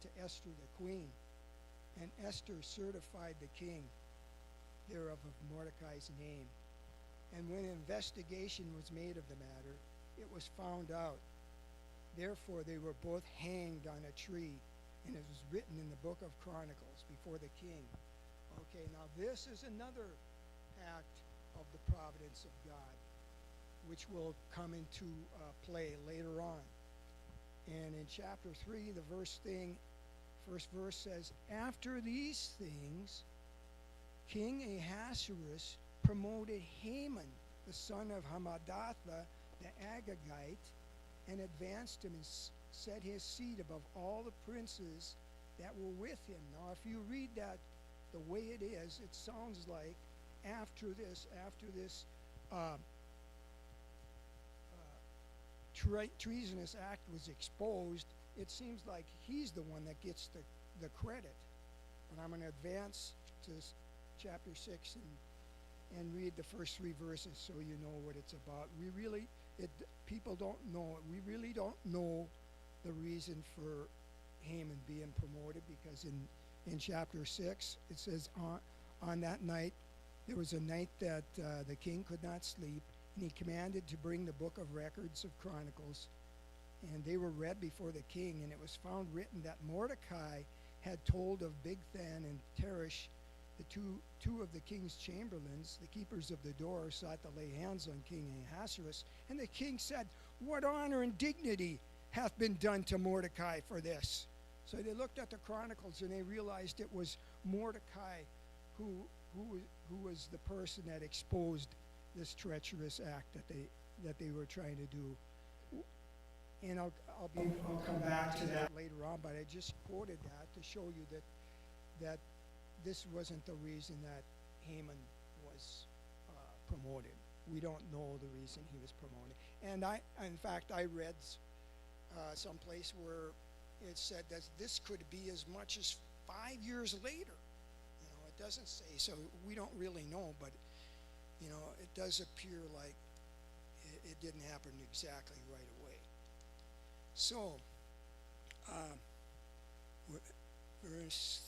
unto Esther the queen. And Esther certified the king thereof of Mordecai's name. And when investigation was made of the matter, it was found out. Therefore they were both hanged on a tree, and it was written in the book of Chronicles before the king. Okay, now this is another act of the providence of God, which will come into play later on. And in chapter 3, the first verse says, After these things, King Ahasuerus promoted Haman, the son of Hammedatha, the Agagite, and advanced him and set his seat above all the princes that were with him. Now, if you read that the way it is, it sounds like after this treasonous act was exposed, it seems like he's the one that gets the credit. But I'm going to advance to chapter 6 and read the first 3 verses so you know what it's about. People don't know it. We really don't know the reason for Haman being promoted, because in chapter 6 it says, on that night, there was a night that the king could not sleep, and he commanded to bring the book of records of Chronicles, and they were read before the king, and it was found written that Mordecai had told of Bigthan and Teresh, the two of the king's chamberlains, the keepers of the door, sought to lay hands on King Ahasuerus. And the king said, What honor and dignity hath been done to Mordecai for this? So they looked at the Chronicles, and they realized it was Mordecai who was the person that exposed this treacherous act that they were trying to do. And I'll come back to that later on, but I just quoted that to show you that this wasn't the reason that Haman was promoted. We don't know the reason he was promoted. And in fact, I read someplace where it said that this could be as much as 5 years later. It doesn't say, so we don't really know, but it does appear like it didn't happen exactly right away. So, verse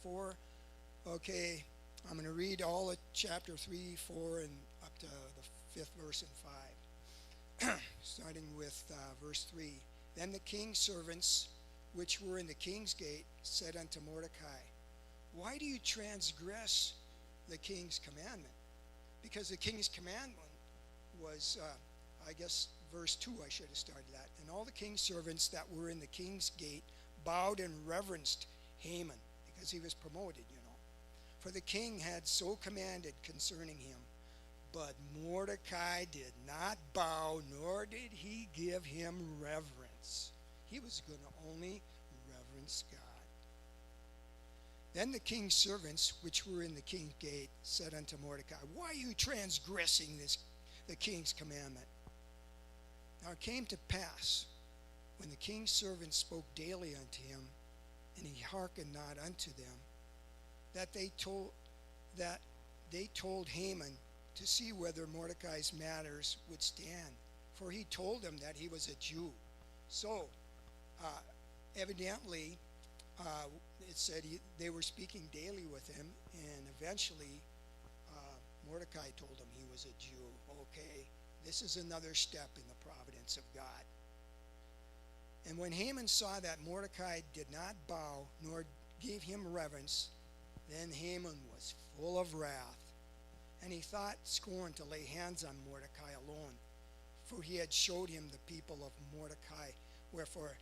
4. Okay, I'm going to read all of chapter 3, 4, and up to the 5th verse and 5. Starting with verse 3. Then the king's servants, which were in the king's gate, said unto Mordecai, Why do you transgress the king's commandment? Because the king's commandment was, I guess, verse 2 I should have started that. And all the king's servants that were in the king's gate bowed and reverenced Haman, because he was promoted, For the king had so commanded concerning him. But Mordecai did not bow, nor did he give him reverence. He was going to only reverence God. Then the king's servants, which were in the king's gate, said unto Mordecai, Why are you transgressing the king's commandment? Now it came to pass, when the king's servants spoke daily unto him, and he hearkened not unto them, that they told Haman to see whether Mordecai's matters would stand, for he told them that he was a Jew. So, evidently, it said they were speaking daily with him, and eventually Mordecai told him he was a Jew. Okay, this is another step in the providence of God. And when Haman saw that Mordecai did not bow, nor gave him reverence, then Haman was full of wrath, and he thought scorn to lay hands on Mordecai alone, for he had showed him the people of Mordecai. Wherefore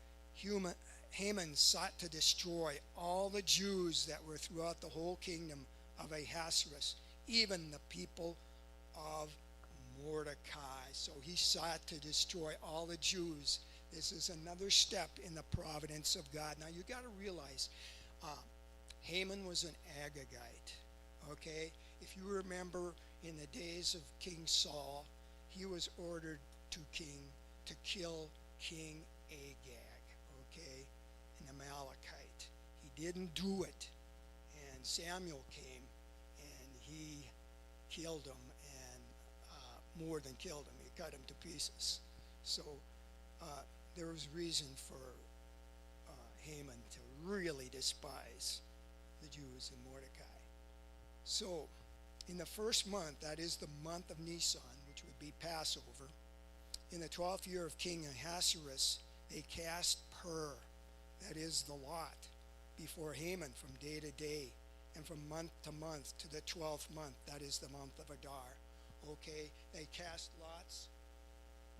Haman sought to destroy all the Jews that were throughout the whole kingdom of Ahasuerus, even the people of Mordecai. So he sought to destroy all the Jews. This is another step in the providence of God. Now you got to realize, Haman was an Agagite. Okay, if you remember in the days of King Saul, he was ordered to kill King Agag, okay, an Amalekite. He didn't do it, and Samuel came and he killed him, and more than killed him, he cut him to pieces. So there was reason for Haman to really despise the Jews and Mordecai. So, in the first month, that is the month of Nisan, which would be Passover, in the 12th year of King Ahasuerus, they cast pur, that is the lot, before Haman from day to day, and from month to month to the 12th month, that is the month of Adar. Okay, they cast lots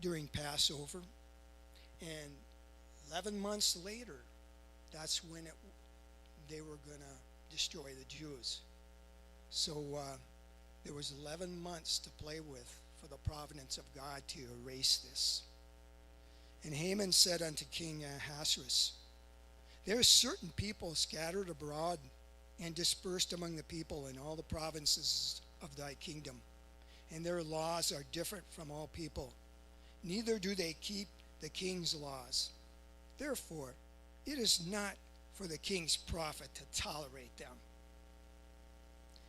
during Passover, and 11 months later, that's when they were going to destroy the Jews. So there was 11 months to play with for the providence of God to erase this. And Haman said unto King Ahasuerus, there are certain people scattered abroad and dispersed among the people in all the provinces of thy kingdom, and their laws are different from all people, neither do they keep the king's laws. Therefore, it is not for the king's profit to tolerate them.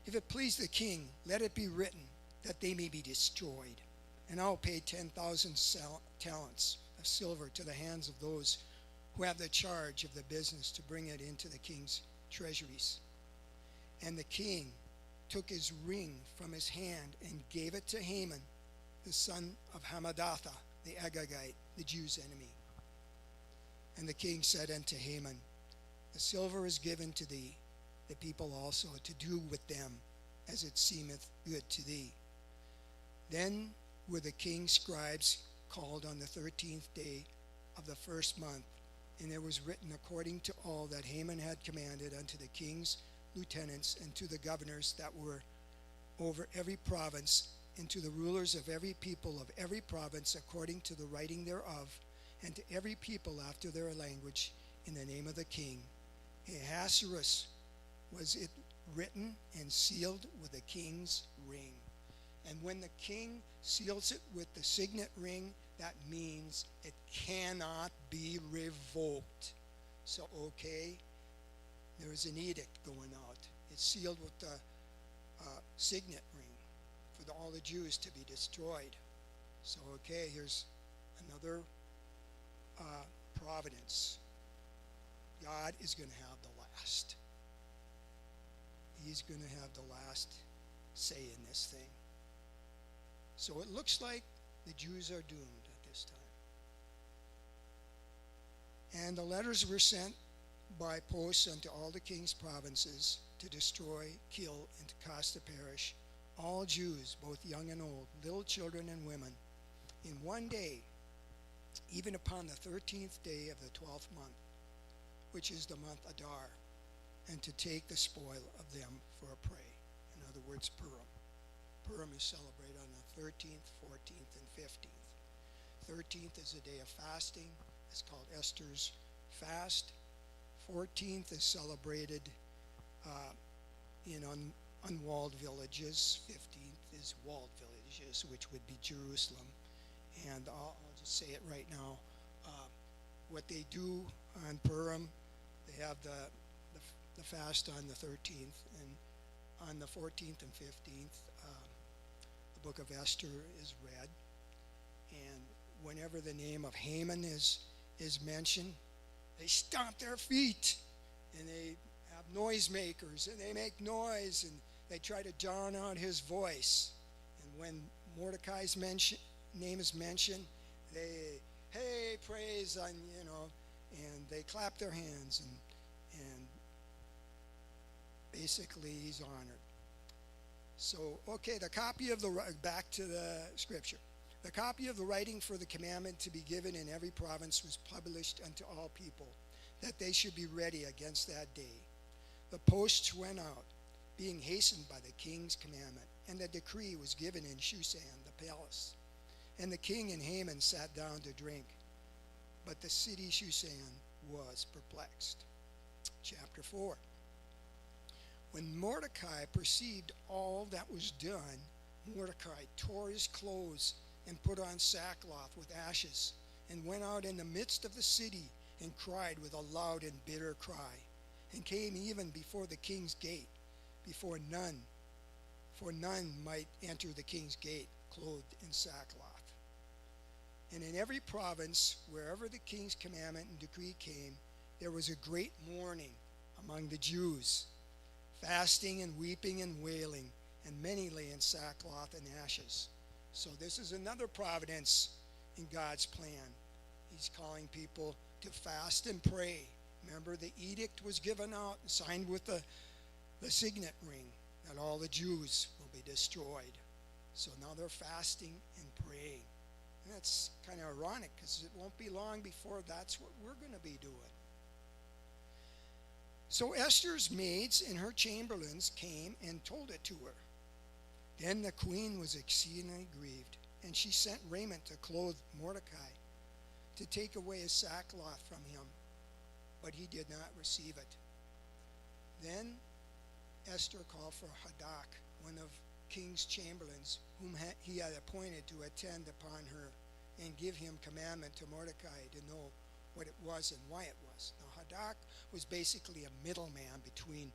If it please the king, let it be written that they may be destroyed, and I'll pay 10,000 talents of silver to the hands of those who have the charge of the business to bring it into the king's treasuries. And the king took his ring from his hand and gave it to Haman, the son of Hammedatha, the Agagite, the Jews' enemy. And the king said unto Haman, the silver is given to thee, the people also, to do with them as it seemeth good to thee. Then were the king's scribes called on the 13th day of the first month, and there was written according to all that Haman had commanded unto the king's lieutenants and to the governors that were over every province, and to the rulers of every people of every province according to the writing thereof, and to every people after their language, in the name of the king. Ahasuerus was it written and sealed with the king's ring. And when the king seals it with the signet ring, that means it cannot be revoked. So, okay, there is an edict going out. It's sealed with the signet ring for all the Jews to be destroyed. So, okay, here's another providence. God is going to have the last. He's going to have the last say in this thing. So it looks like the Jews are doomed at this time. And the letters were sent by posts unto all the king's provinces to destroy, kill, and to cast to perish all Jews, both young and old, little children and women, in one day, even upon the 13th day of the 12th month, which is the month Adar, and to take the spoil of them for a prey. In other words, Purim. Purim is celebrated on the 13th, 14th, and 15th. 13th is a day of fasting. It's called Esther's fast. 14th is celebrated in unwalled villages. 15th is walled villages, which would be Jerusalem. And I'll just say it right now. What they do on Purim, they have the fast on the 13th, and on the 14th and 15th, the book of Esther is read. And whenever the name of Haman is mentioned, they stomp their feet, and they have noisemakers, and they make noise, and they try to drown out his voice. And when Mordecai's name is mentioned, they, hey, praise, and they clap their hands, and basically he's honored. So, okay, back to the scripture. The copy of the writing for the commandment to be given in every province was published unto all people, that they should be ready against that day. The posts went out, being hastened by the king's commandment, and the decree was given in Shushan, the palace. And the king and Haman sat down to drink, but the city Shushan was perplexed. Chapter 4. When Mordecai perceived all that was done, Mordecai tore his clothes and put on sackcloth with ashes, and went out in the midst of the city and cried with a loud and bitter cry, and came even before the king's gate, for none might enter the king's gate clothed in sackcloth. And in every province, wherever the king's commandment and decree came, there was a great mourning among the Jews, fasting and weeping and wailing, and many lay in sackcloth and ashes. So this is another providence in God's plan. He's calling people to fast and pray. Remember, the edict was given out and signed with the signet ring that all the Jews will be destroyed. So now they're fasting and praying. And that's kind of ironic because it won't be long before that's what we're going to be doing. So Esther's maids and her chamberlains came and told it to her. Then the queen was exceedingly grieved, and she sent raiment to clothe Mordecai, to take away his sackcloth from him, but he did not receive it. Then Esther called for Hadak, one of king's chamberlains, whom he had appointed to attend upon her and give him commandment to Mordecai to know what it was and why it was. Now Hadak was basically a middleman between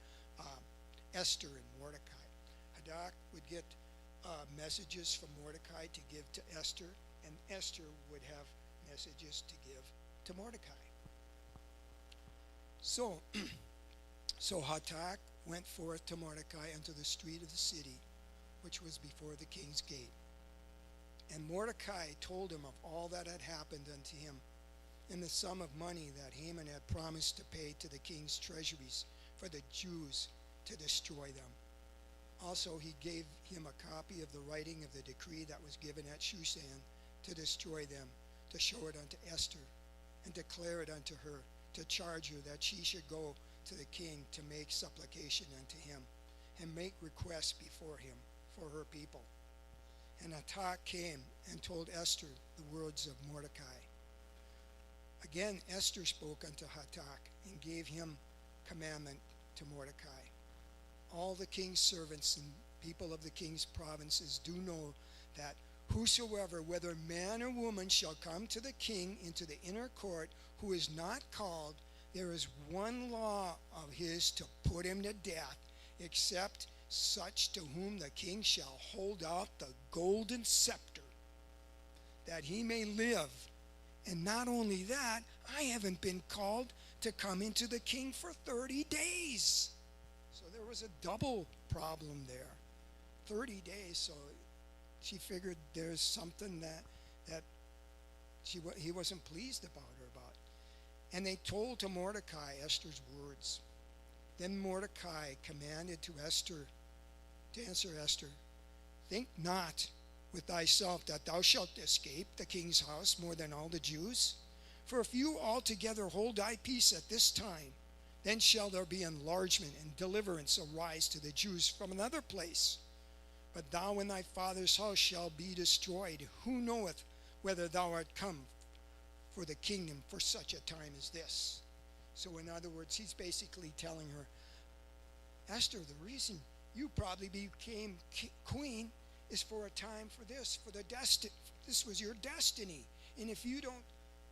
Esther and Mordecai. Hadak would get messages from Mordecai to give to Esther, and Esther would have messages to give to Mordecai. So Hatak went forth to Mordecai unto the street of the city, which was before the king's gate. And Mordecai told him of all that had happened unto him, and the sum of money that Haman had promised to pay to the king's treasuries for the Jews to destroy them. Also he gave him a copy of the writing of the decree that was given at Shushan to destroy them, to show it unto Esther, and declare it unto her, to charge her that she should go to the king to make supplication unto him, and make requests before him for her people. And Hatak came and told Esther the words of Mordecai. Again Esther spoke unto Hatak, and gave him commandment to Mordecai. All the king's servants and people of the king's provinces do know that whosoever, whether man or woman, shall come to the king into the inner court, who is not called, there is one law of his to put him to death, except such to whom the king shall hold out the golden scepter, that he may live. And not only that, I haven't been called to come into the king for 30 days. So there was a double problem there. 30 days, so she figured there's something that he wasn't pleased about her about. And they told to Mordecai Esther's words. Then Mordecai commanded to answer Esther, think not with thyself that thou shalt escape the king's house more than all the Jews. For if you altogether hold thy peace at this time, then shall there be enlargement and deliverance arise to the Jews from another place. But thou and thy father's house shall be destroyed. Who knoweth whether thou art come for the kingdom for such a time as this? So in other words, he's basically telling her, Esther, the reason you probably became queen is for a time for this, this was your destiny. And if you don't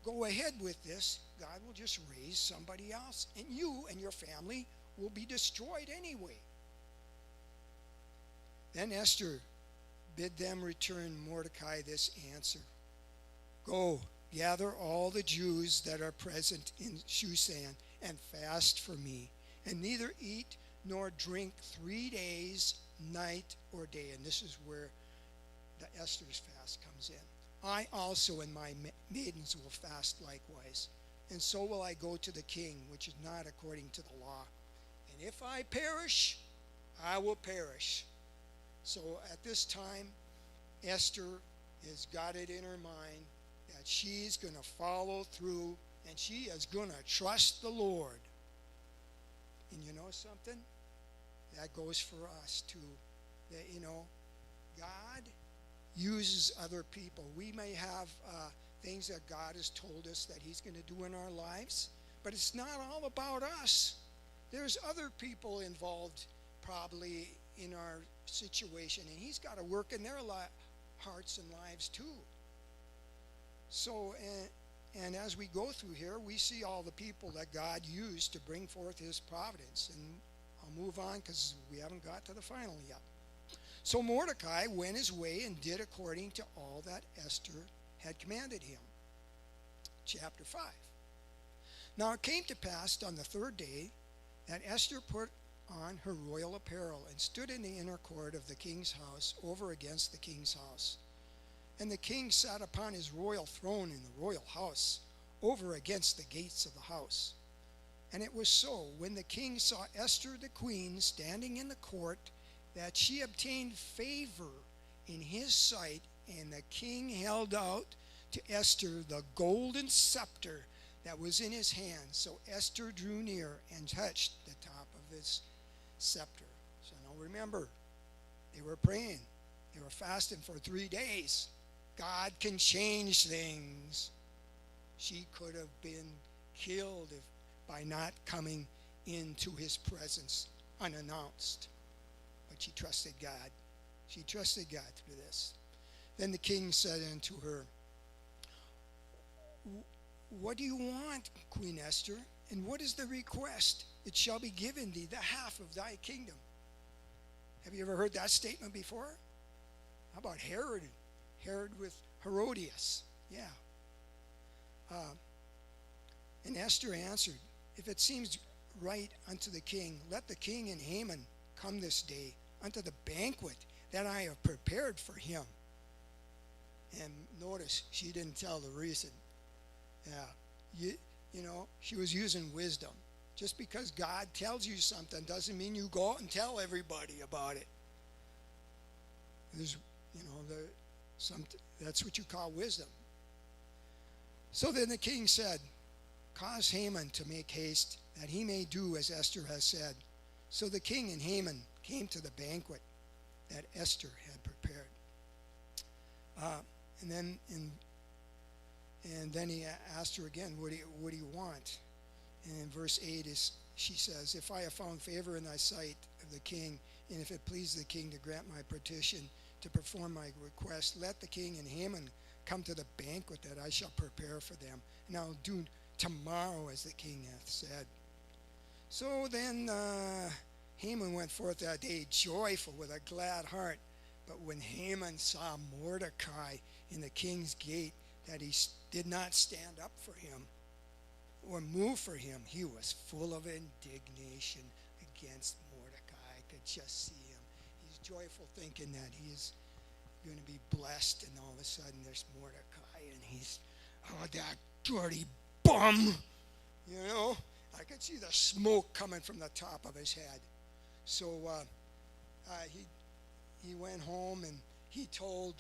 go ahead with this, God will just raise somebody else, and you and your family will be destroyed anyway. Then Esther bid them return Mordecai this answer. Go, gather all the Jews that are present in Shushan, and fast for me, and neither eat nor drink 3 days, night or day. And this is where the Esther's fast comes in. I also and my maidens will fast likewise, and so will I go to the king, which is not according to the law. And if I perish, I will perish. So at this time, Esther has got it in her mind that she's going to follow through, and she is going to trust the Lord. And you know something? That goes for us too. That, God uses other people. We may have things that God has told us that he's going to do in our lives, but it's not all about us. There's other people involved probably in our situation, and he's got to work in their hearts and lives too. So, and as we go through here, we see all the people that God used to bring forth his providence. And I'll move on because we haven't got to the final yet. So Mordecai went his way and did according to all that Esther had commanded him. Chapter 5. Now it came to pass on the third day that Esther put on her royal apparel and stood in the inner court of the king's house over against the king's house. And the king sat upon his royal throne in the royal house over against the gates of the house. And it was so, when the king saw Esther the queen standing in the court, that she obtained favor in his sight, and the king held out to Esther the golden scepter that was in his hand. So Esther drew near and touched the top of his scepter. So now remember, they were praying. They were fasting for 3 days. God can change things. She could have been killed by not coming into his presence unannounced. But she trusted God. She trusted God through this. Then the king said unto her, What do you want, Queen Esther? And what is the request? It shall be given thee, the half of thy kingdom. Have you ever heard that statement before? How about Herod? Herod with Herodias. Yeah. And Esther answered, If it seems right unto the king, let the king and Haman come this day unto the banquet that I have prepared for him. And notice, she didn't tell the reason. Yeah, you know, she was using wisdom. Just because God tells you something doesn't mean you go out and tell everybody about it. There's, you know, that's what you call wisdom. So then the king said, Cause Haman to make haste, that he may do as Esther has said. So the king and Haman came to the banquet that Esther had prepared. And then he asked her again, what do you want? And in verse 8 she says, If I have found favor in thy sight of the king, and if it please the king to grant my petition, to perform my request, let the king and Haman come to the banquet that I shall prepare for them, and I'll do tomorrow as the king hath said. So then Haman went forth that day joyful with a glad heart. But when Haman saw Mordecai in the king's gate, that he did not stand up for him or move for him, he was full of indignation against Mordecai. I could just see him. He's joyful thinking that he's going to be blessed, and all of a sudden there's Mordecai, and he's, oh, that dirty bum, you know. I could see the smoke coming from the top of his head. So he went home, and he told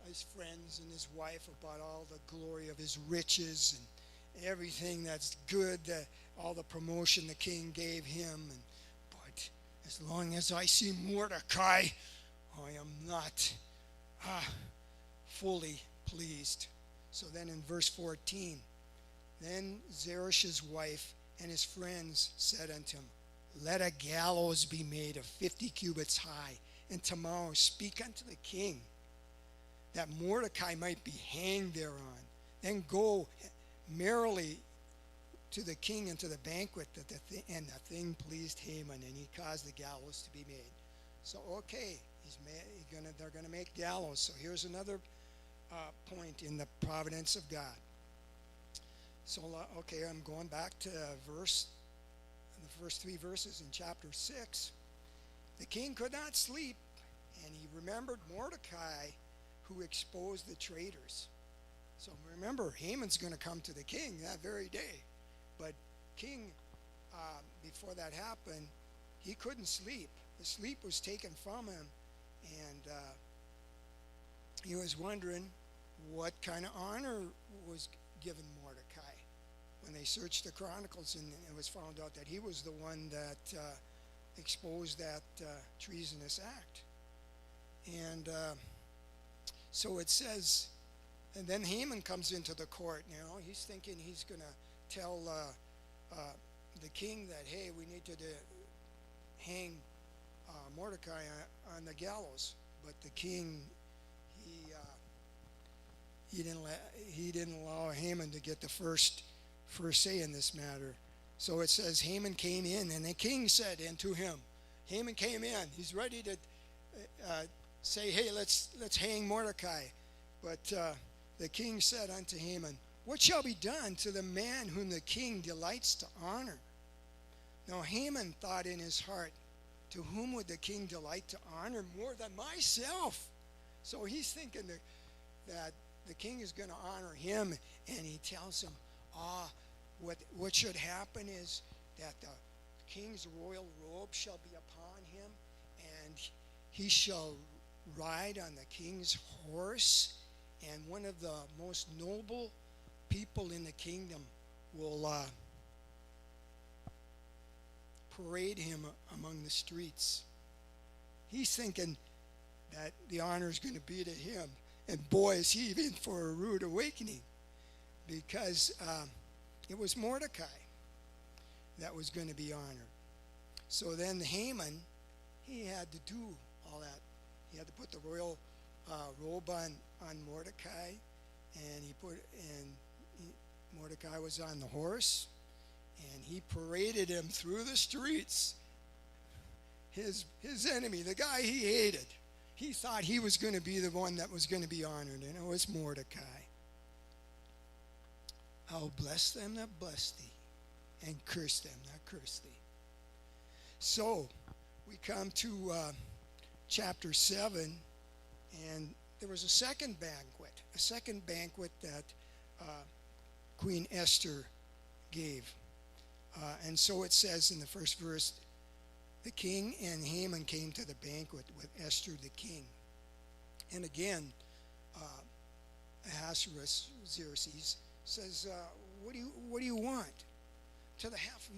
his friends and his wife about all the glory of his riches and everything that's good, all the promotion the king gave him. But as long as I see Mordecai, I am not fully pleased. So then in verse 14, then Zeresh's wife and his friends said unto him, Let a gallows be made of 50 cubits high, and tomorrow speak unto the king, that Mordecai might be hanged thereon. Then go merrily to the king and to the banquet, and the thing pleased Haman, and he caused the gallows to be made. So okay, they're going to make gallows. So here's another point in the providence of God. So okay, I'm going back to the first 3 verses in chapter 6. The king could not sleep, and he remembered Mordecai, who exposed the traitors. So remember, Haman's going to come to the king that very day. But king, before that happened, he couldn't sleep. The sleep was taken from him, and he was wondering what kind of honor was given Mordecai. When they searched the Chronicles, and it was found out that he was the one that exposed that treasonous act. And so it says, and then Haman comes into the court. You know, he's thinking he's going to tell the king that, hey, we need to hang Mordecai on the gallows. But the king, he didn't allow Haman to get the first say in this matter. So it says Haman came in, and the king said unto him, Haman came in. He's ready to say, hey, let's hang Mordecai. But the king said unto Haman, what shall be done to the man whom the king delights to honor? Now Haman thought in his heart, to whom would the king delight to honor more than myself? So he's thinking that the king is going to honor him, and he tells him, what should happen is that the king's royal robe shall be upon him, and he shall ride on the king's horse, and one of the most noble people in the kingdom will parade him among the streets. He's thinking that the honor is going to be to him. And boy, is he in for a rude awakening, because it was Mordecai that was going to be honored. So then Haman, he had to do all that. He had to put the royal robe on Mordecai, and Mordecai was on the horse, and he paraded him through the streets. His enemy, the guy he hated, he thought he was going to be the one that was going to be honored, and it was Mordecai. I'll bless them that bless thee, and curse them that curse thee. So we come to chapter 7, and there was a second banquet that Queen Esther gave. And so it says in the first verse, the king and Haman came to the banquet with Esther the king. And again, Ahasuerus, Xerxes, says, what do you want? To the half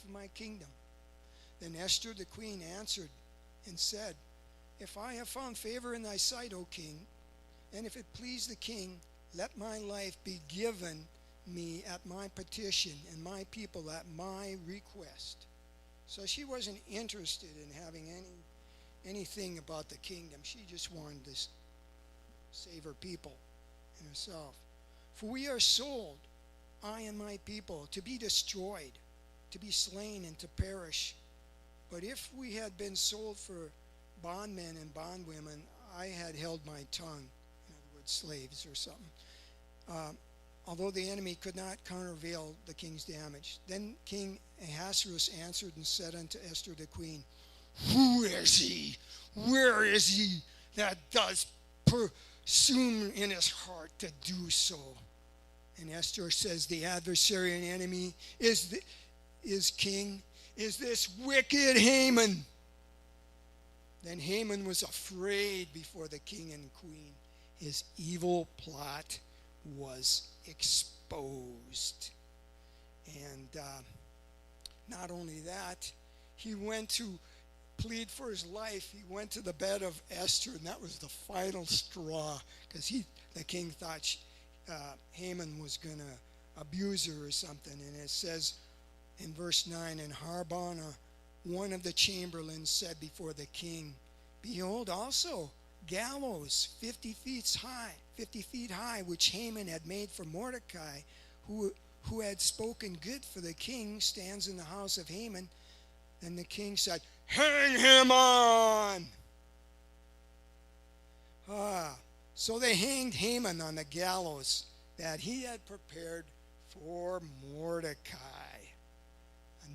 of my kingdom. Then Esther the queen answered and said, if I have found favor in thy sight, O king, and if it please the king, let my life be given me at my petition, and my people at my request. So she wasn't interested in having anything about the kingdom. She just wanted to save her people and herself. For we are sold, I and my people, to be destroyed, to be slain, and to perish. But if we had been sold for bondmen and bondwomen, I had held my tongue. In other words, slaves or something. Although the enemy could not countervail the king's damage. Then King Ahasuerus answered and said unto Esther the queen, who is he? Where is he that does presume in his heart to do so? And Esther says, the adversary and enemy is king, is this wicked Haman. Then Haman was afraid before the king and queen. His evil plot was exposed. And not only that, he went to plead for his life. He went to the bed of Esther, and that was the final straw, because the king thought Haman was going to abuse her or something. And it says in verse 9, and Harbona, one of the chamberlains, said before the king, behold, also gallows 50 feet high, which Haman had made for Mordecai, who had spoken good for the king, stands in the house of Haman. Then the king said, hang him on. So they hanged Haman on the gallows that he had prepared for Mordecai.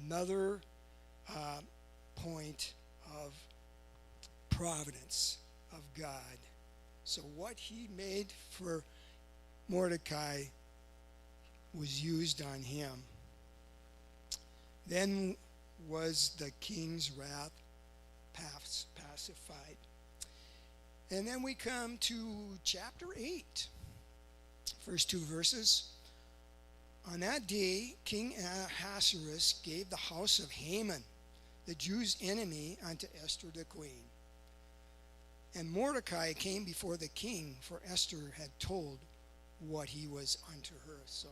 Another point of providence of God. So what he made for Mordecai was used on him. Then was the king's wrath pacified. And then we come to chapter 8, first two verses. On that day, King Ahasuerus gave the house of Haman, the Jews' enemy, unto Esther the queen. And Mordecai came before the king, for Esther had told what he was unto her. So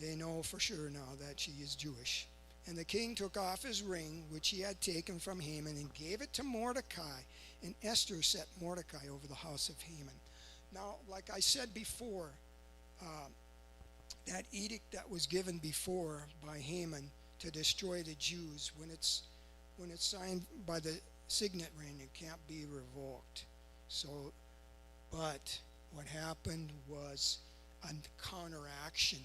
they know for sure now that she is Jewish. And the king took off his ring, which he had taken from Haman, and gave it to Mordecai. And Esther set Mordecai over the house of Haman. Now, like I said before, that edict that was given before by Haman to destroy the Jews, when it's signed by the signet ring, it can't be revoked. So, but what happened was a counteraction,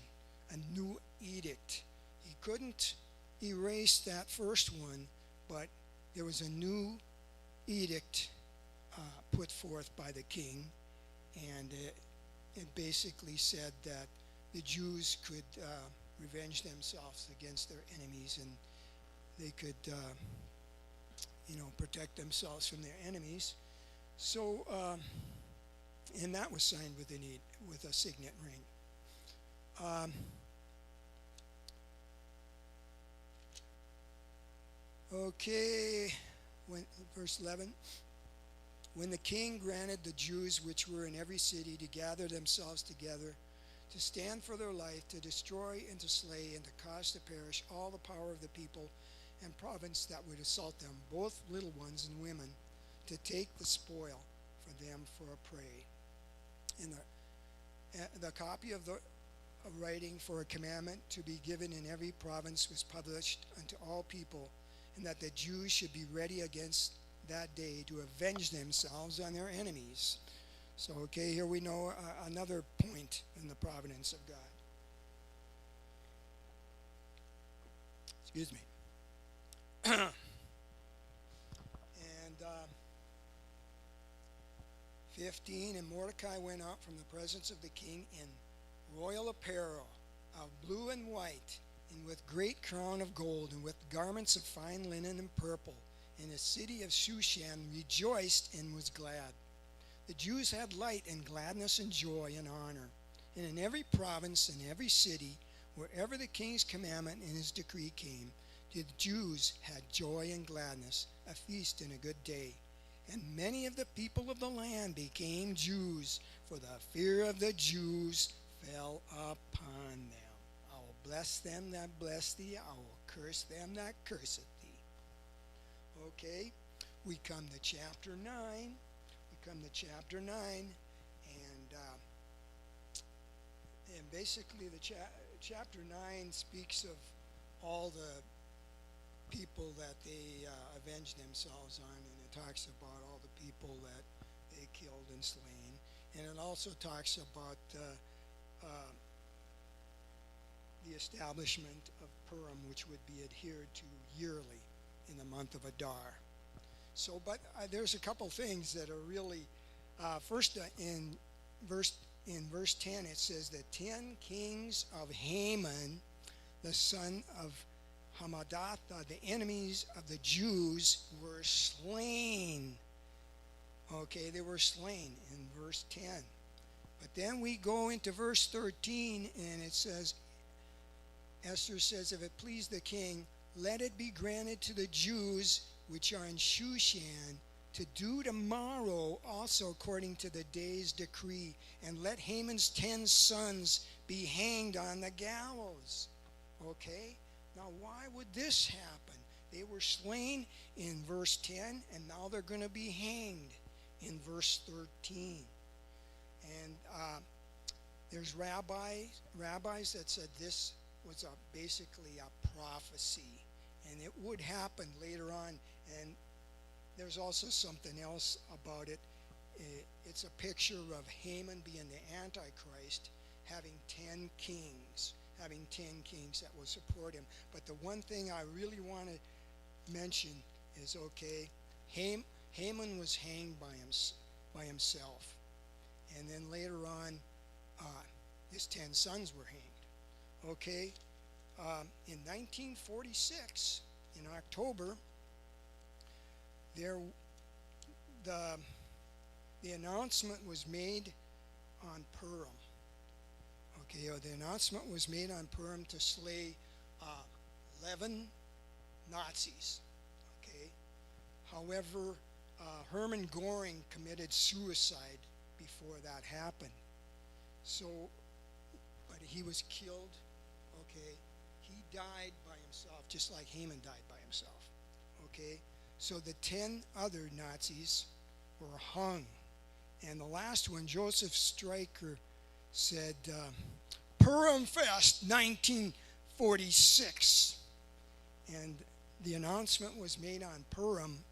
a new edict. He couldn't erase that first one, but there was a new edict put forth by the king, and it basically said that the Jews could revenge themselves against their enemies, and they could protect themselves from their enemies. So and that was signed with a signet ring. Okay, verse 11. When the king granted the Jews which were in every city to gather themselves together, to stand for their life, to destroy and to slay, and to cause to perish all the power of the people and province that would assault them, both little ones and women, to take the spoil for them for a prey. And the copy of the writing for a commandment to be given in every province was published unto all people, and that the Jews should be ready against that day to avenge themselves on their enemies. So, okay, here we know another point in the providence of God. Excuse me. And 15, and Mordecai went out from the presence of the king in royal apparel of blue and white, and with great crown of gold, and with garments of fine linen and purple. And the city of Shushan rejoiced and was glad. The Jews had light and gladness and joy and honor. And in every province and every city, wherever the king's commandment and his decree came, the Jews had joy and gladness, a feast and a good day. And many of the people of the land became Jews, for the fear of the Jews fell upon them. I will bless them that bless thee, I will curse them that curseth thee. Okay, we come to chapter 9. And basically the chapter 9 speaks of all the people that they avenged themselves on, and it talks about all the people that they killed and slain, and it also talks about the establishment of Purim, which would be adhered to yearly in the month of Adar. So, but there's a couple things that are really, first in verse 10 it says the 10 kings of Haman, the son of Hammedatha, the enemies of the Jews, were slain. Okay, they were slain in verse 10. But then we go into verse 13, and it says, Esther says, if it please the king, let it be granted to the Jews which are in Shushan to do tomorrow also according to the day's decree, and let Haman's 10 sons be hanged on the gallows. Okay? Now, why would this happen? They were slain in verse 10, and now they're going to be hanged in verse 13. And there's rabbis that said this was basically a prophecy, and it would happen later on. And there's also something else about it. It's a picture of Haman being the Antichrist, having 10 kings that will support him. But the one thing I really want to mention is, okay, Haman was hanged by himself, and then later on his 10 sons were hanged. Okay, in 1946, in October, the announcement was made on Purim. Okay, the announcement was made on Purim to slay 11 Nazis. Okay, however, Hermann Göring committed suicide before that happened. So, but he was killed. Okay, he died by himself, just like Haman died by himself. Okay, so the 10 other Nazis were hung, and the last one, Joseph Stryker, said, Purim Fest 1946. And the announcement was made on Purim,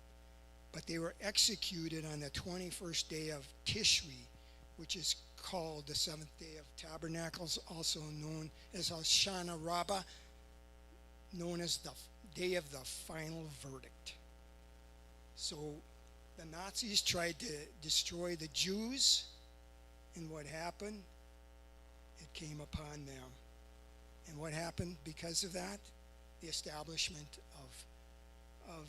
but they were executed on the 21st day of Tishri, which is called the seventh day of Tabernacles, also known as Hoshana Rabbah, known as the day of the final verdict. So the Nazis tried to destroy the Jews, and what happened? It came upon them. And what happened because of that? The establishment of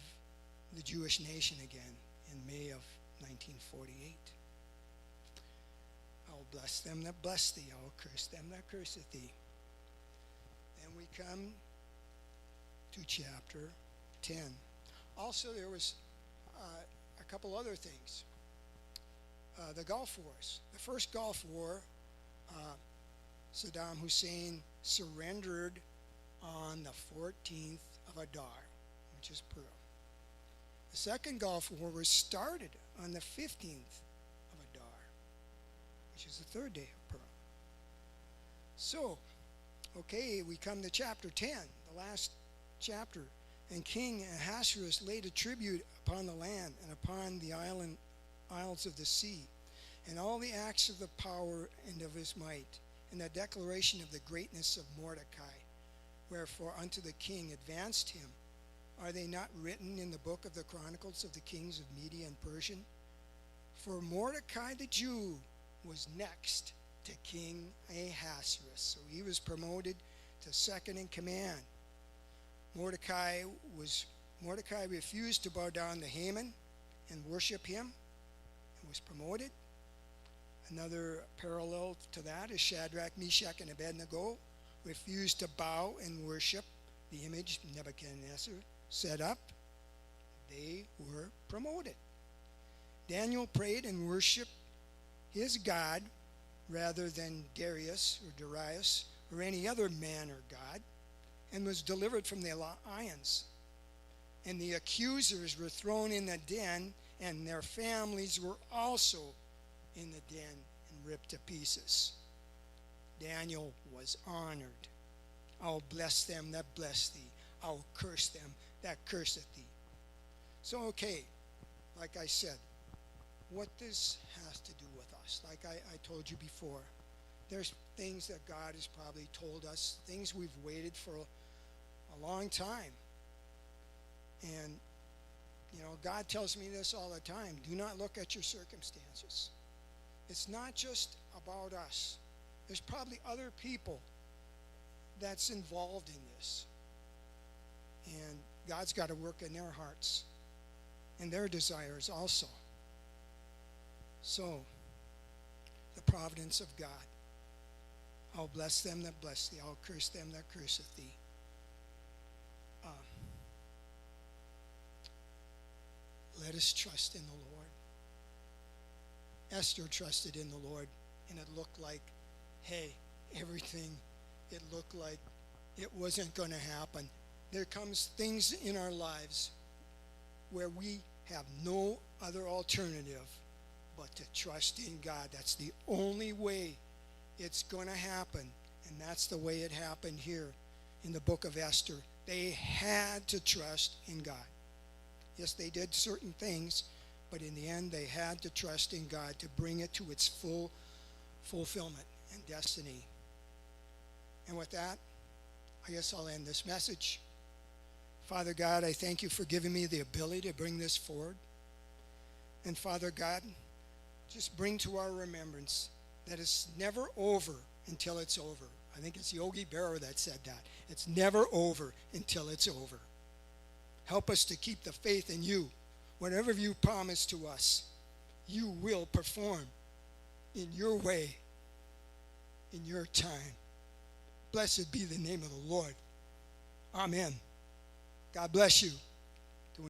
the Jewish nation again in May of 1948. I'll bless them that bless thee. I'll curse them that curseth thee. Then we come to chapter 10. Also, there was a couple other things. The Gulf Wars. The first Gulf War, Saddam Hussein surrendered on the 14th of Adar, which is Purim. The second Gulf War was started on the 15th of Adar, which is the third day of Purim. So, okay, we come to chapter 10, the last chapter. And King Ahasuerus laid a tribute upon the land and upon the isles of the sea, and all the acts of the power and of his might, and the declaration of the greatness of Mordecai. Wherefore unto the king advanced him. Are they not written in the book of the Chronicles of the kings of Media and Persia? For Mordecai the Jew was next to King Ahasuerus. So he was promoted to second in command. Mordecai refused to bow down to Haman and worship him and was promoted. Another parallel to that is Shadrach, Meshach, and Abednego refused to bow and worship the image Nebuchadnezzar set up. They were promoted. Daniel prayed and worshiped his God rather than Darius or any other man or god, and was delivered from the lions. And the accusers were thrown in the den, and their families were also in the den and ripped to pieces. Daniel was honored. I'll bless them that bless thee. I'll curse them that curseth thee. So, okay, like I said, what this has to do with us, like I told you before, there's things that God has probably told us, things we've waited for a long time. And, you know, God tells me this all the time. Do not look at your circumstances. It's not just about us. There's probably other people that's involved in this. And God's got to work in their hearts and their desires also. So, the providence of God. I'll bless them that bless thee. I'll curse them that curseth thee. Let us trust in the Lord. Esther trusted in the Lord, and it looked like, hey, everything, it looked like it wasn't going to happen. There comes things in our lives where we have no other alternative but to trust in God. That's the only way it's going to happen, and that's the way it happened here in the book of Esther. They had to trust in God. Yes, they did certain things, but in the end, they had to trust in God to bring it to its full fulfillment and destiny. And with that, I guess I'll end this message. Father God, I thank you for giving me the ability to bring this forward. And Father God, just bring to our remembrance that it's never over until it's over. I think it's Yogi Berra that said that. It's never over until it's over. Help us to keep the faith in you. Whatever you promise to us, you will perform in your way, in your time. Blessed be the name of the Lord. Amen. God bless you.